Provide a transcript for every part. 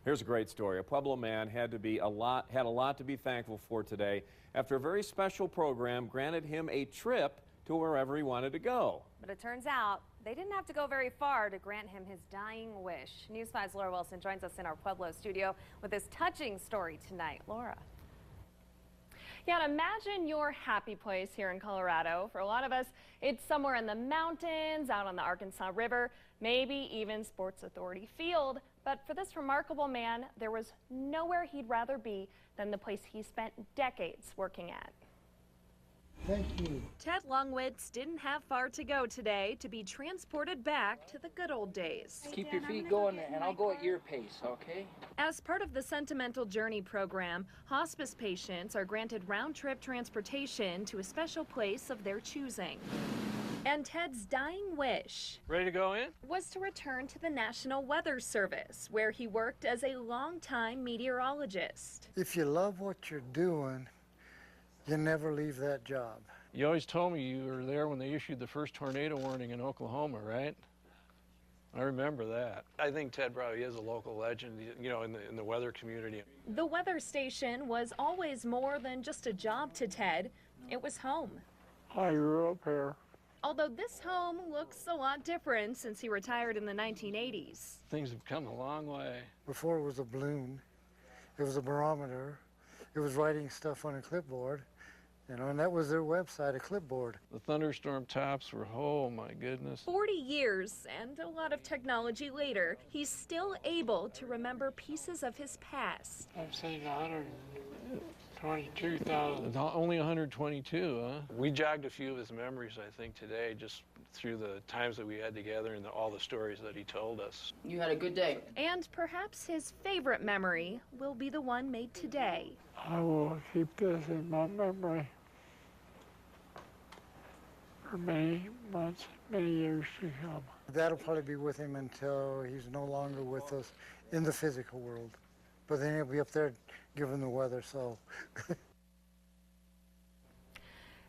Here's a great story. A Pueblo man had a lot to be thankful for today after a very special program granted him a trip to wherever he wanted to go. But it turns out they didn't have to go very far to grant him his dying wish. News 5's Laura Wilson joins us in our Pueblo studio with this touching story tonight. Laura. Yeah, and imagine your happy place here in Colorado. For a lot of us, it's somewhere in the mountains, out on the Arkansas River, maybe even Sports Authority Field. But for this remarkable man, there was nowhere he'd rather be than the place he spent decades working at. Thank you. Ted Longwitz didn't have far to go today to be transported back to the good old days. Keep your feet going and I'll go at your pace, okay? As part of the Sentimental Journey program, hospice patients are granted round-trip transportation to a special place of their choosing. And Ted's dying wish Ready to go in? was to return to the National Weather Service, where he worked as a longtime meteorologist. If you love what you're doing, you never leave that job. You always told me you were there when they issued the first tornado warning in Oklahoma, right? I remember that. I think Ted probably is a local legend, you know, in the weather community. The weather station was always more than just a job to Ted. It was home. I grew up here. Although this home looks a lot different since he retired in the 1980s. Things have come a long way. Before it was a balloon, it was a barometer, it was writing stuff on a clipboard, you know, and that was their website, a clipboard. The thunderstorm tops were, oh my goodness. 40 years and a lot of technology later, he's still able to remember pieces of his past. I've seen 122,000. Only 122, huh? We jogged a few of his memories, I think, today, just through the times that we had together and all the stories that he told us. You had a good day. And perhaps his favorite memory will be the one made today. I will keep this in my memory for many months, many years to come. That'll probably be with him until he's no longer with us in the physical world. But then he'll be up there giving the weather, so.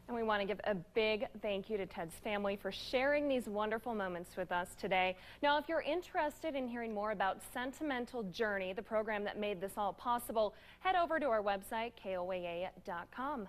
And we want to give a big thank you to Ted's family for sharing these wonderful moments with us today. Now, if you're interested in hearing more about Sentimental Journey, the program that made this all possible, head over to our website, KOAA.com.